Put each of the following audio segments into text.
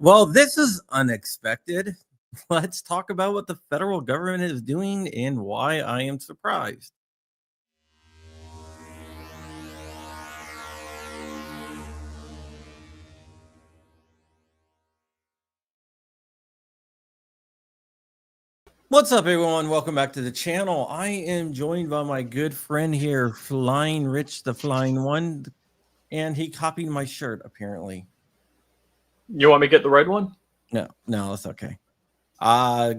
Well, this is unexpected. Let's talk about what the federal government is doing and why I am surprised. What's up, everyone? Welcome back to the channel. I am joined by my good friend here, Flying Rich, the Flying One, and he copied my shirt, apparently. You want me to get the red one? No, that's okay.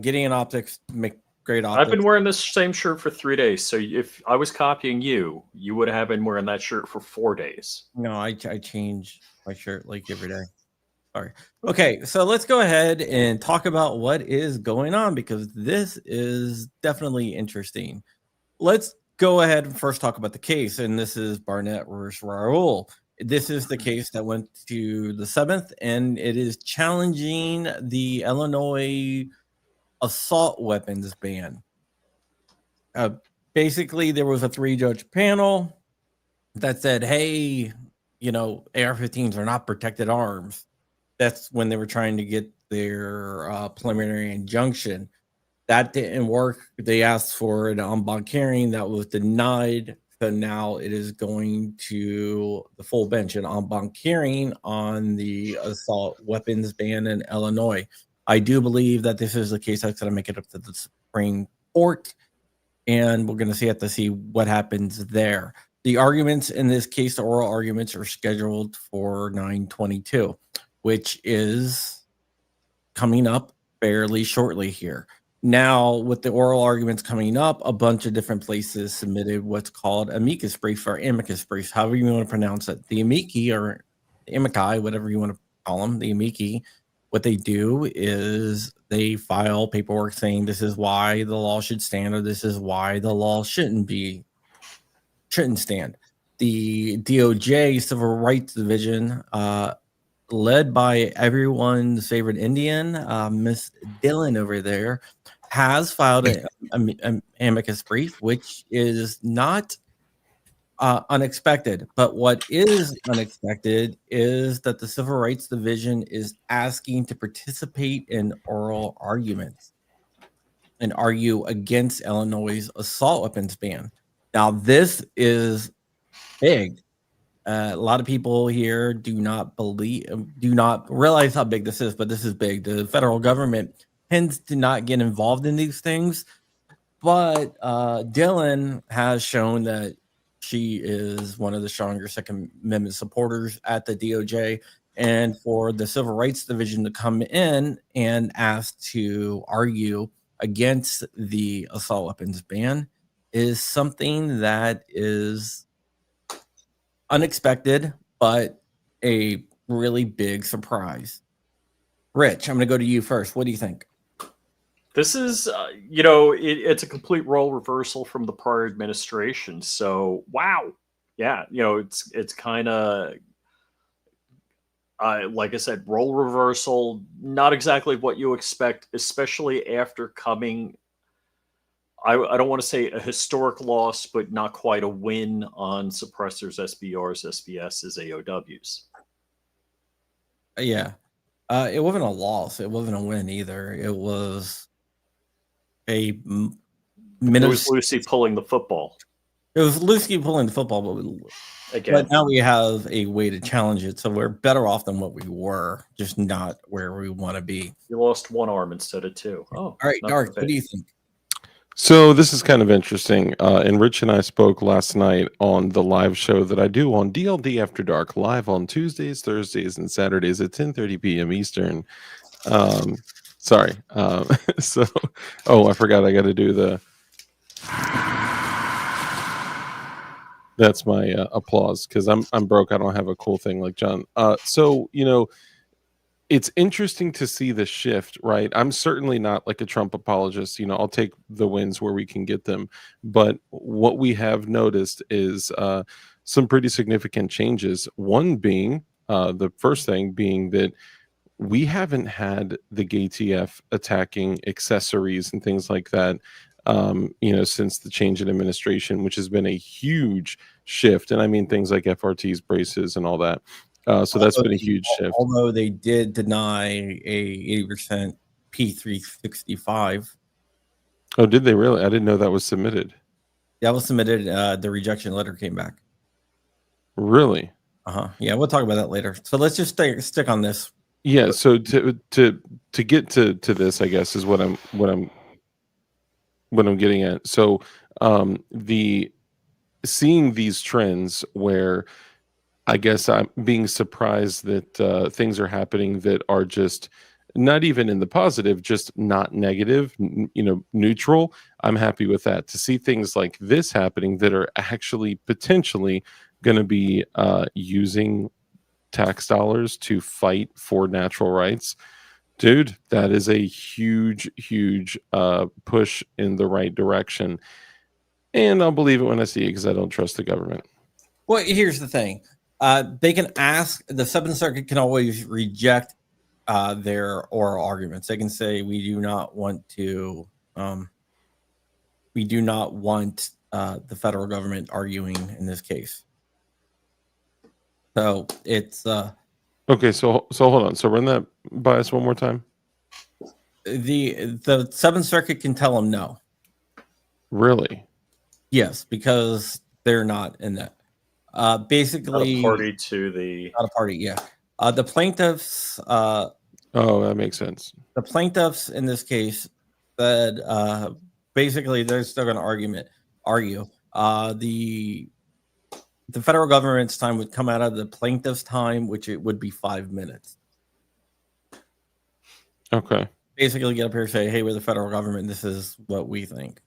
Gideon Optics make great optics. I've been wearing this same shirt for 3 days, so if I was copying you, you would have been wearing that shirt for 4 days. No, I change my shirt like every day. Sorry. Okay, so let's go ahead and talk about what is going on because this is definitely interesting. Let's go ahead and first talk about the case, and this is Barnett versus Raul. This is the case that went to the 7th, and it is challenging the Illinois assault weapons ban. Basically, there was a 3-judge panel that said, hey, AR-15s are not protected arms. That's when they were trying to get their preliminary injunction. That didn't work. They asked for an en banc hearing that was denied. So now it is going to the full bench, an en banc hearing on the assault weapons ban in Illinois. I do believe that this is the case that's going to make it up to the Supreme Court, and we're going to have to see what happens there. The arguments in this case, the oral arguments, are scheduled for 9/22, which is coming up fairly shortly here. Now, with the oral arguments coming up, a bunch of different places submitted what's called amicus brief or amicus brief, however you want to pronounce it. The amici or amici, whatever you want to call them, the amici, what they do is they file paperwork saying this is why the law should stand or this is why the law shouldn't stand. The DOJ Civil Rights Division, led by everyone's favorite Indian, Miss Dillon over there, has filed an amicus brief, which is not unexpected. But what is unexpected is that the Civil Rights Division is asking to participate in oral arguments and argue against Illinois' assault weapons ban. Now, this is big. A lot of people here do not realize how big this is, but this is big. The federal government tends to not get involved in these things, but Dillon has shown that she is one of the stronger Second Amendment supporters at the DOJ, and for the Civil Rights Division to come in and ask to argue against the assault weapons ban is something that is unexpected, but a really big surprise. Rich, I'm going to go to you first. What do you think? This is, it's a complete role reversal from the prior administration. So, wow. Yeah, it's kind of, like I said, role reversal, not exactly what you expect, especially after coming, I don't want to say a historic loss, but not quite a win on suppressors, SBRs, SBSs, AOWs. Yeah. It wasn't a loss. It wasn't a win either. It was a minute. It was Lucy pulling the football. It was Lucy pulling the football, but now we have a way to challenge it. So we're better off than what we were, just not where we want to be. You lost one arm instead of two. Oh, all right, Dark, what do you think? So this is kind of interesting. And Rich and I spoke last night on the live show that I do on DLD After Dark, live on Tuesdays, Thursdays, and Saturdays at 10:30 p.m. Eastern. Sorry. I forgot I got to do the... That's my applause, because I'm broke. I don't have a cool thing like John. It's interesting to see the shift, right? I'm certainly not like a Trump apologist. I'll take the wins where we can get them. But what we have noticed is some pretty significant changes. One being, the first thing being that we haven't had the GATF attacking accessories and things like that, since the change in administration, which has been a huge shift. And I mean things like FRTs, braces, and all that. So that's been a huge shift. Although they did deny a 80% P365. Oh, did they really? I didn't know that was submitted. That was submitted. The rejection letter came back. Really? Yeah, we'll talk about that later. So let's just stick on this. Yeah. So to get to this, I guess, is what I'm getting at. So the seeing these trends where I guess I'm being surprised that things are happening that are just not even in the positive, just not negative, neutral. I'm happy with that. To see things like this happening that are actually potentially going to be using tax dollars to fight for natural rights, dude, that is a huge, huge push in the right direction. And I'll believe it when I see it because I don't trust the government. Well, here's the thing. They can ask, the Seventh Circuit can always reject their oral arguments. They can say, we do not want the federal government arguing in this case. So it's okay. So hold on. So run that by us one more time. The Seventh Circuit can tell them no. Really? Yes, because they're not in that. Basically, not a party to the. Not a party. Yeah. The plaintiffs. Oh, that makes sense. The plaintiffs in this case said basically they're still going to argue. The federal government's time would come out of the plaintiff's time, which it would be 5 minutes. Okay. Basically, get up here and say, "Hey, we're the federal government. This is what we think."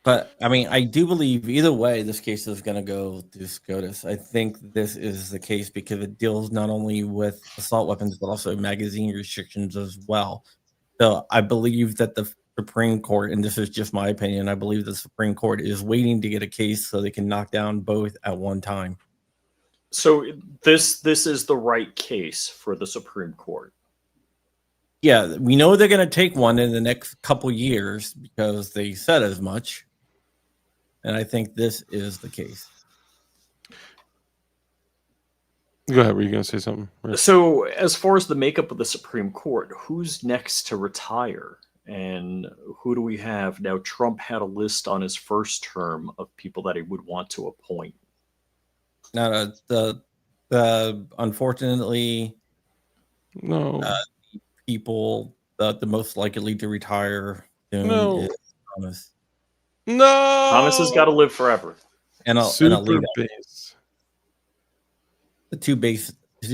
But I mean, I do believe either way, this case is going to go to SCOTUS. I think this is the case because it deals not only with assault weapons, but also magazine restrictions as well. So I believe that the Supreme Court, and this is just my opinion, I believe the Supreme Court is waiting to get a case so they can knock down both at one time. So this is the right case for the Supreme Court. Yeah, we know they're going to take one in the next couple years because they said as much. And I think this is the case. Go ahead. Were you going to say something? Right. So as far as the makeup of the Supreme Court, who's next to retire? And who do we have? Now, Trump had a list on his first term of people that he would want to appoint. Now, unfortunately, no. People the most likely to retire soon is Thomas. No, Thomas has got to live forever. And I'll leave base. The two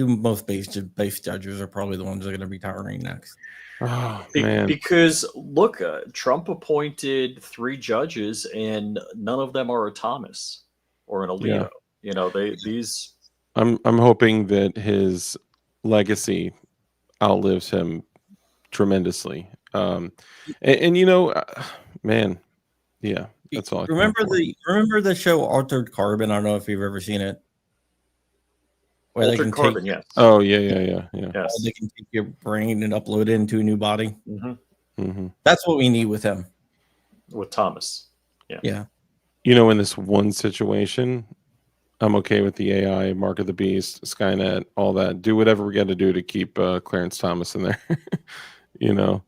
most base judges are probably the ones that are going to be retiring next. Oh, man. Because look, Trump appointed 3 judges, and none of them are a Thomas or an Alito. Yeah. These. I'm hoping that his legacy outlives him tremendously. And man, yeah, that's all. Remember the show Altered Carbon? I don't know if you've ever seen it. Where Altered Carbon, yes. Oh yeah. Yes. They can take your brain and upload it into a new body. Mm-hmm. That's what we need with him. With Thomas. Yeah. In this one situation, I'm okay with the AI, Mark of the Beast, Skynet, all that. Do whatever we got to do to keep Clarence Thomas in there. Yeah.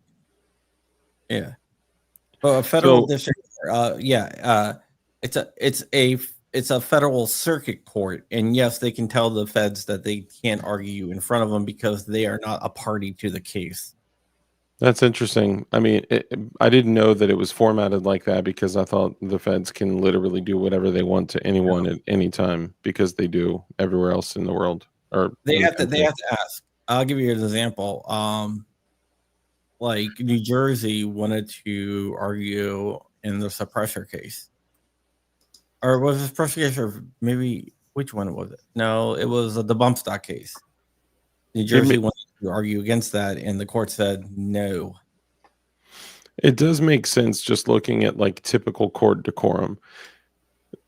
Well, a federal district. It's a federal circuit court, and yes, they can tell the feds that they can't argue in front of them because they are not a party to the case. That's interesting. I mean, I didn't know that it was formatted like that because I thought the feds can literally do whatever they want to anyone at any time because they do everywhere else in the world. Or they have to ask. I'll give you an example. Like New Jersey wanted to argue in the suppressor case. Or was it suppressor case, or maybe which one was it? No, it was the bump stock case. New Jersey wanted to argue against that, and the court said no. It does make sense just looking at like typical court decorum.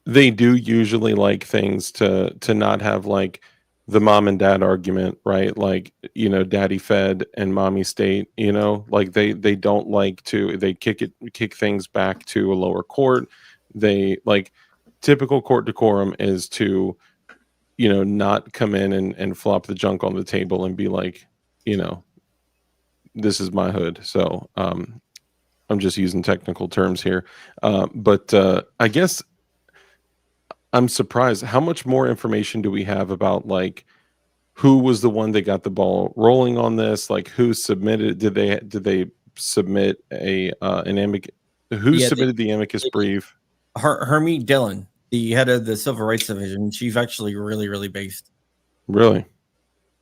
They do usually like things to not have like the mom and dad argument, right? Like, daddy fed and mommy state, like they don't like to, they kick things back to a lower court. They like typical court decorum is to not come in and flop the junk on the table and be like, this is my hood. So I'm just using technical terms here. But I guess I'm surprised. How much more information do we have about like who was the one that got the ball rolling on this? Like who submitted? Did they submit an amicus? Who submitted the amicus brief? Hermie Dillon, the head of the Civil Rights Division. She's actually really, really based. Really?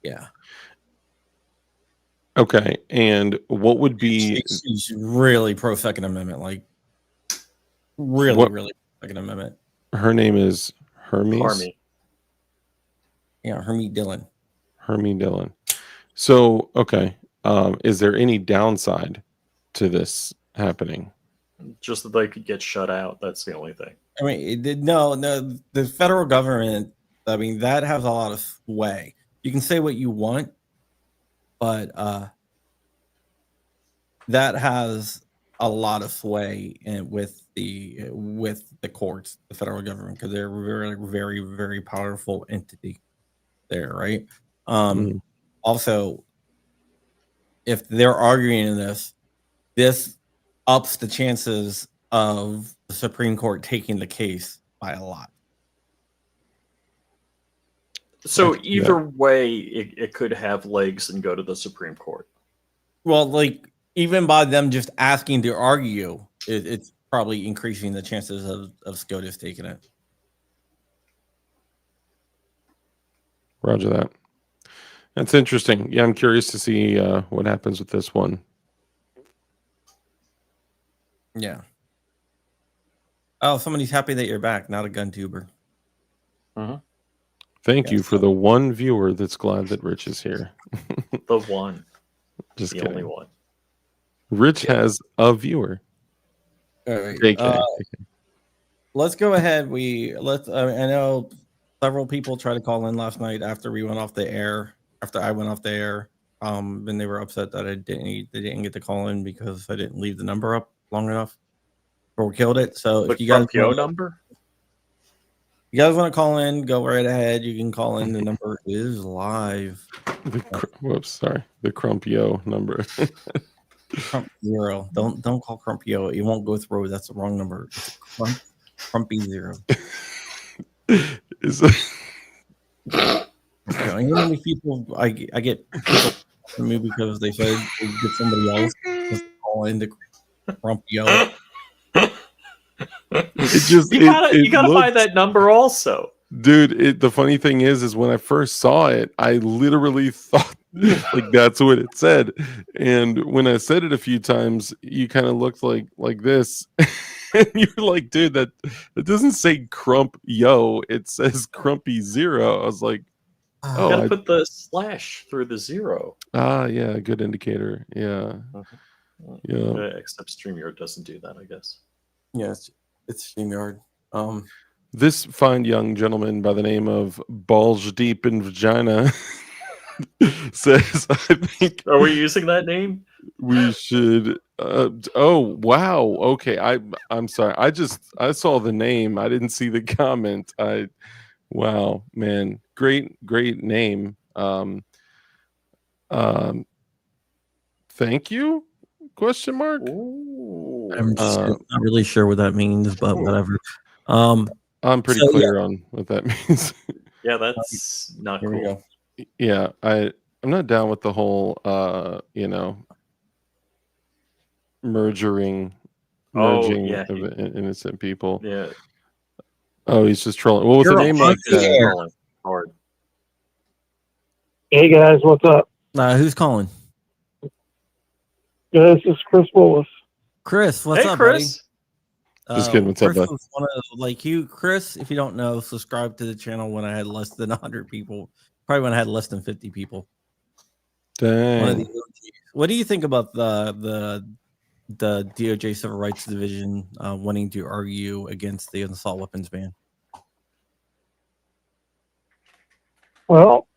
Yeah. Okay. And what would be? She's really pro Second Amendment, like really pro Second Amendment. Her name is Hermes. Army. Yeah, Hermie Dillon. Hermie Dillon. So, okay. Is there any downside to this happening? Just that they could get shut out. That's the only thing. I mean, no, the federal government, I mean, that has a lot of sway. You can say what you want, but that has a lot of sway with the courts, the federal government, because they're a very, very, very powerful entity there, right? Also, if they're arguing in this ups the chances of the Supreme Court taking the case by a lot. So either way, it could have legs and go to the Supreme Court. Well, like even by them just asking to argue, it's probably increasing the chances of SCOTUS taking it. Roger that. That's interesting. Yeah, I'm curious to see what happens with this one. Yeah. Oh, somebody's happy that you're back, not a gun tuber. Thank you for the one viewer that's glad that Rich is here. The one. Just the kidding. only one. Rich has a viewer. All right. Let's go ahead. I know several people tried to call in last night after we went off the air. After I went off the air, and they were upset that they didn't get to call in because I didn't leave the number up long enough before we killed it. So if you guys number, you guys want to call in, go right ahead. You can call in. The number is live. The Crumpy number. Crump 0. Don't call Crumpy. It won't go through. That's the wrong number. It's Crumpy 0. You know how many people I get people from me because they said they get somebody else to call into Crumpy. You gotta buy that number also, dude. The funny thing is when I first saw it, I literally thought like that's what it said, and when I said it a few times, you kind of looked like this. And you're like, dude, that doesn't say Crump Yo, it says Crumpy 0. I was like, oh, gotta put the slash through the 0. Yeah, good indicator. Yeah. Yeah. Except StreamYard doesn't do that, I guess. Yes, it's StreamYard. This fine young gentleman by the name of Balls Deep in Vagina says, I think. Are we using that name? We should. Oh wow. Okay. I'm sorry. I saw the name. I didn't see the comment. Wow, man. Great name. Thank you? Question mark. Ooh. I'm just not really sure what that means, but whatever. I'm pretty clear on what that means. Yeah, that's not cool. Yeah, I'm not down with the whole merging of innocent people. Yeah. Oh, he's just trolling. Well, with a name like that. Hey guys, what's up? Who's calling? This is Chris Willis. Chris, what's up, Chris? buddy? Just kidding. What's up, bud? Chris, if you don't know, subscribe to the channel when I had less than 100 people. Probably when I had less than 50 people. Dang. What do you think about the DOJ Civil Rights Division wanting to argue against the assault weapons ban? Well,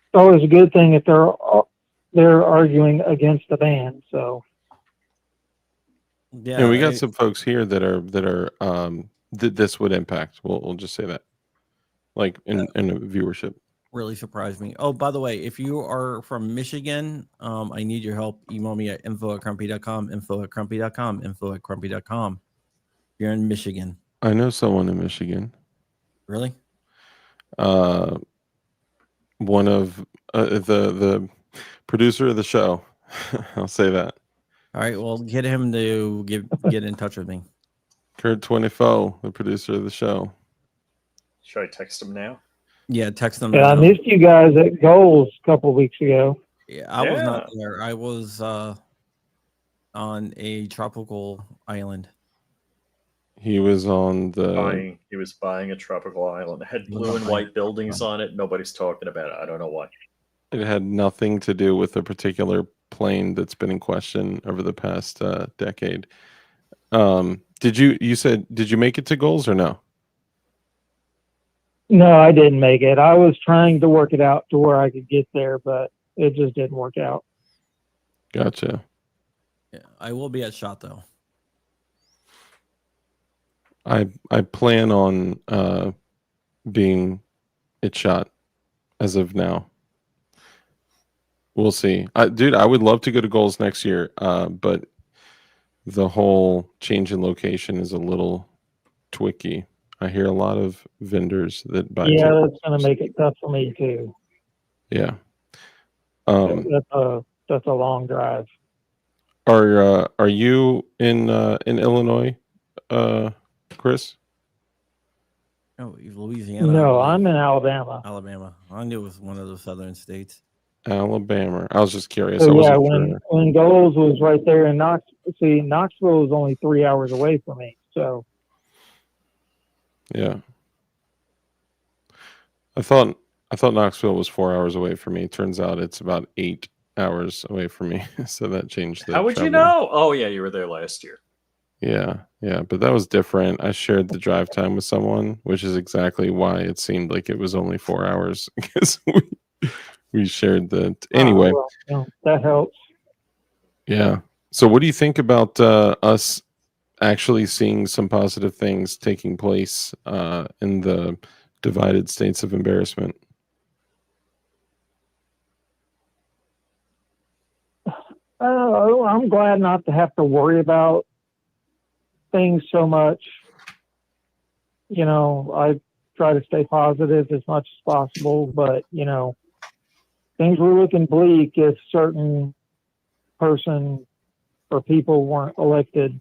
it's always a good thing if they're arguing against the ban. So yeah, and we got some folks here that are that this would impact. We'll just say that. like in viewership. Really surprised me. Oh, by the way, if you are from Michigan, I need your help. Email me at info@crumpy.com, info@crumpy.com, info@crumpy.com. If you're in Michigan. I know someone in Michigan. Really? One of the producer of the show. I'll say that. All right. Well, get him to get in touch with me. Kurt 24, the producer of the show. Should I text him now? Yeah, text them. Yeah, I missed you guys at Goals a couple of weeks ago. Yeah, I was not there. I was on a tropical island. He was on the. He was buying a tropical island. It had blue and white buildings on it. Nobody's talking about it. I don't know why. It had nothing to do with a particular plane that's been in question over the past decade. Did you make it to Goals or no? No, I didn't make it. I was trying to work it out to where I could get there, but it just didn't work out. Gotcha. Yeah, I will be at SHOT though. I plan on being at SHOT as of now. We'll see. Dude, I would love to go to Goals next year, but the whole change in location is a little twicky. I hear a lot of vendors that buy. Yeah, that's going to make it tough for me too. Yeah. That's a long drive. Are you in Illinois, Chris? Oh, Louisiana. No, I'm in Alabama. Alabama. I knew it was one of the southern states. Alabama. I was just curious. So, I wasn't yeah, sure. when Goals was right there in Knoxville, Knoxville was only 3 hours away from me. So Yeah. I thought Knoxville was 4 hours away from me. Turns out it's about 8 hours away from me. So that changed the How would you travel. know? Oh yeah, you were there last year. Yeah, but that was different. I shared the drive time with someone, which is exactly why it seemed like it was only 4 hours because we shared that. Anyway, that helps. Yeah. So what do you think about us actually seeing some positive things taking place in the divided states of embarrassment? I'm glad not to have to worry about things so much. You know, I try to stay positive as much as possible, but, you know, things were looking bleak if certain person or people weren't elected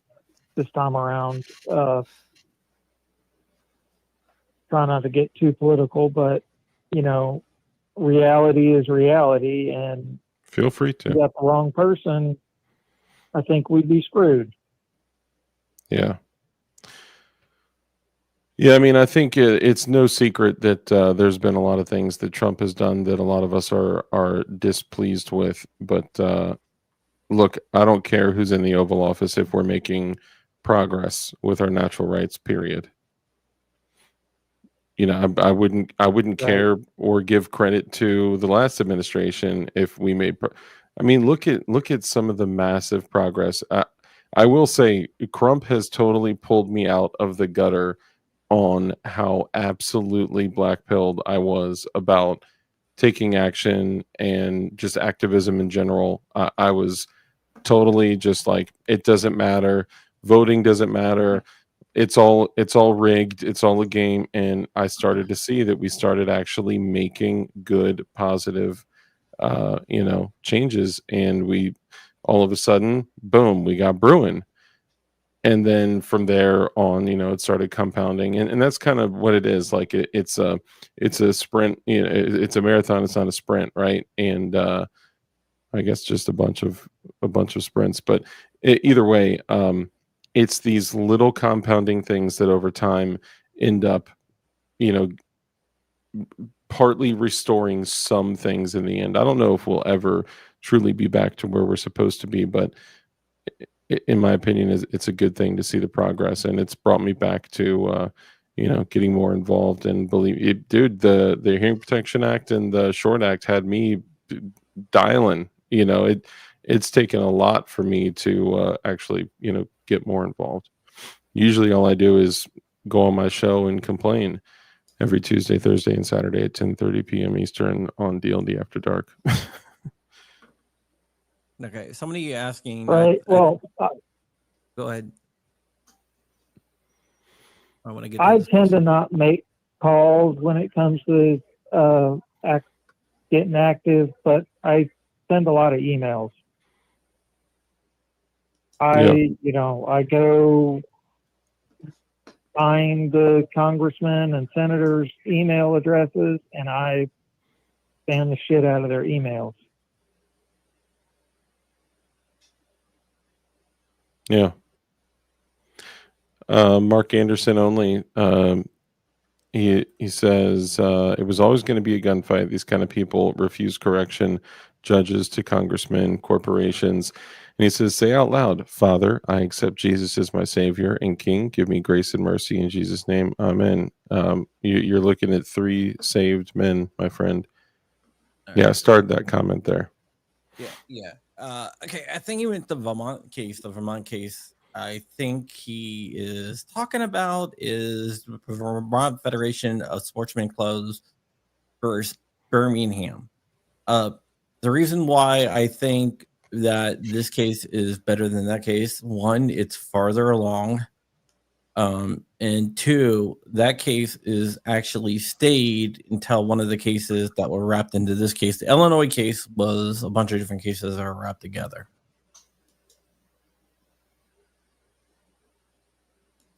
this time around. Try not to get too political, but, you know, reality is reality, and feel free to. if you got the wrong person, I think we'd be screwed. Yeah. Yeah, I mean, I think it's no secret that there's been a lot of things that Trump has done that a lot of us are displeased with. But look, I don't care who's in the Oval Office if we're making progress with our natural rights, period. You know, I wouldn't care or give credit to the last administration if we made. I mean, look at some of the massive progress. I will say, Crump has totally pulled me out of the gutter on how absolutely black-pilled I was about taking action and just activism in general. I was totally just like, it doesn't matter. Voting doesn't matter. It's all rigged. It's all a game. And I started to see that we started actually making good, positive, changes. And we, all of a sudden, boom, we got brewing. And then from there on, it started compounding, and that's kind of what it is. Like it's a sprint, it's a marathon. It's not a sprint, right? And I guess just a bunch of sprints. But either way, it's these little compounding things that over time end up, partly restoring some things in the end. I don't know if we'll ever truly be back to where we're supposed to be, but in my opinion, it's a good thing to see the progress, and it's brought me back to getting more involved and believe it. Dude, the Hearing Protection Act and the Short Act had me dialing. It's taken a lot for me to actually get more involved. Usually all I do is go on my show and complain, every Tuesday, Thursday, and Saturday at 10:30 p.m. Eastern on DLD After Dark. Okay, somebody asking. Right. Well, Go ahead. I want to get. I To this tend to question. not make calls when it comes to getting active, but I send a lot of emails. I go find the congressmen and senators' email addresses, and I spam the shit out of their emails. Yeah. Mark Anderson only. He says it was always going to be a gunfight. These kind of people refuse correction, judges to congressmen, corporations. And he says, say out loud, Father, I accept Jesus as my Savior and King. Give me grace and mercy in Jesus' name. Amen. You're looking at 3 saved men, my friend. All Yeah, right. start that comment there. Yeah. Okay, I think he went the Vermont case. I think he is talking about is the Vermont Federation of Sportsmen Clubs versus Birmingham. The reason why I think that this case is better than that case, one, it's farther along. And 2, that case is actually stayed until one of the cases that were wrapped into this case. The Illinois case was a bunch of different cases that are wrapped together.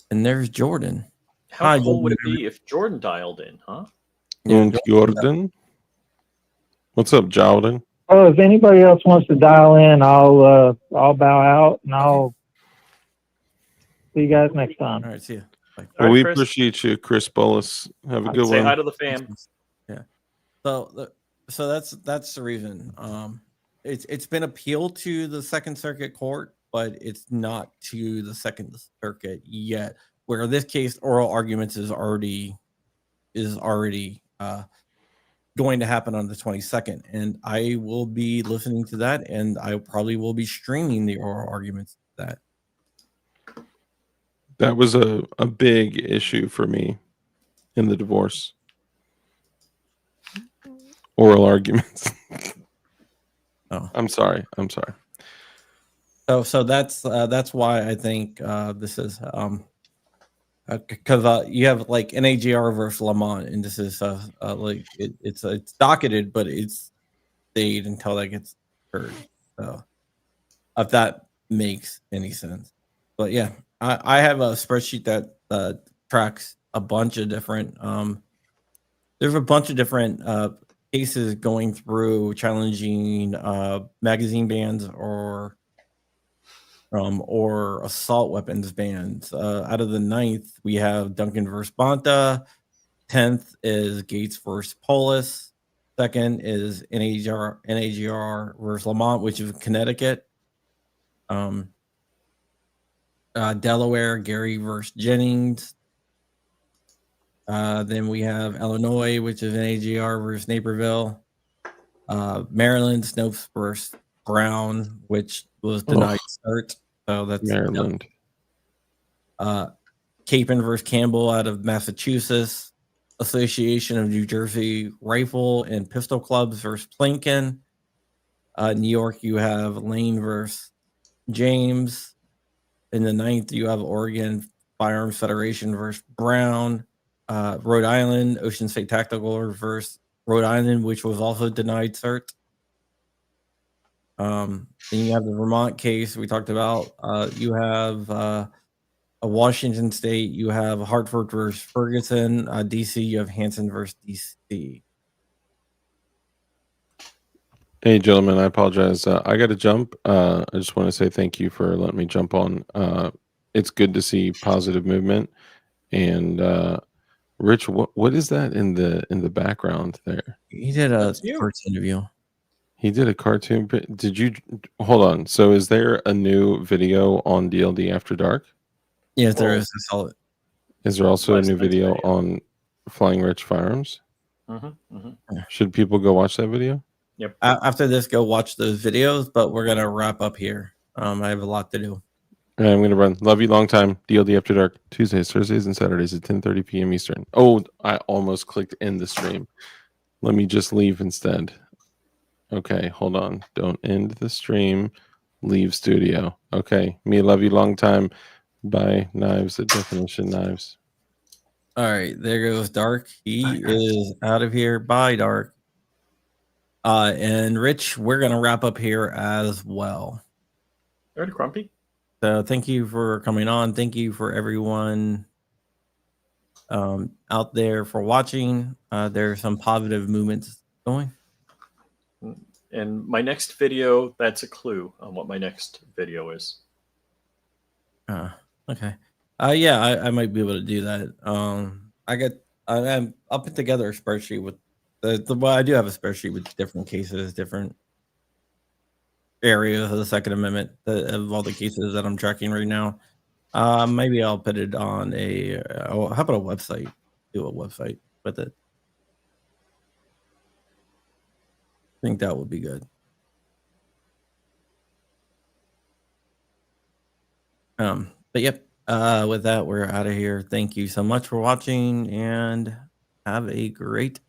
And there's Jordan. How Hi, cool would Jordan. it be if Jordan dialed in, huh? Yeah, And Jordan. What's up, Jordan? Oh, if anybody else wants to dial in, I'll bow out and I'll see you guys next time. All right, see you. Bye. Well, right, we Chris. appreciate you, Chris Bullis. Have a good Say one. hi to the fam. Yeah. So that's the reason. It's been appealed to the Second Circuit Court, but it's not to the Second Circuit yet. Where this case, oral arguments is already going to happen on the 22nd, and I will be listening to that, and I probably will be streaming the oral arguments of that. That was a big issue for me in the divorce. Oral arguments. Oh, I'm sorry. so that's why I think this is because you have like NAGR versus Lamont, and this is like it's docketed, but it's stayed until that gets heard. So if that makes any sense, but yeah, I have a spreadsheet that tracks a bunch of different there's a bunch of different cases going through challenging magazine bans or assault weapons bans. Out of the 9th, we have Duncan versus Bonta. 10th is Gates versus Polis. 2nd is NAGR versus Lamont, which is Connecticut. Delaware, Gary versus Jennings. Then we have Illinois, which is NAGR versus Naperville. Maryland, Snopes versus Brown, which was denied cert. So that's Maryland. Capon versus Campbell out of Massachusetts. Association of New Jersey Rifle and Pistol Clubs versus Plinkin. New York, you have Lane versus James. In the 9th, you have Oregon Firearms Federation versus Brown. Rhode Island, Ocean State Tactical versus Rhode Island, which was also denied cert. Then you have the Vermont case we talked about. You have a Washington State. You have Hartford versus Ferguson. DC, you have Hanson versus DC. Hey, gentlemen, I apologize. I got to jump. I just want to say thank you for letting me jump on. It's good to see positive movement. And Rich, what is that in the background there? He did a That's you. first interview. He did a cartoon. Did you hold on? So, is there a new video on DLD After Dark? Yes, there Well, is. I saw it. Is there also a Last new night's video video. on Flying Rich Firearms? Mm-hmm. Should people go watch that video? Yep. After this, go watch those videos, but we're gonna wrap up here. I have a lot to do. All right, I'm gonna run. Love you long time. DLD After Dark, Tuesdays, Thursdays, and Saturdays at 10:30 p.m. Eastern. Oh, I almost clicked end the stream. Let me just leave instead. Okay, hold on. Don't end the stream. Leave studio. Okay. Me love you long time. Bye. Knives at Definition Knives. All right, there goes Dark. He is out of here. Bye, Dark. And Rich, we're gonna wrap up here as well. All right, Crumpy. So thank you for coming on. Thank you for everyone out there for watching. There are some positive movements going. And my next video, that's a clue on what my next video is. Okay. Yeah, I might be able to do that. I'll put together a spreadsheet with well, I do have a spreadsheet with different cases, different areas of the Second Amendment of all the cases that I'm tracking right now. Maybe I'll put it on how about a website? Do a website with it. I think that would be good. But yep. With that, we're out of here. Thank you so much for watching and have a great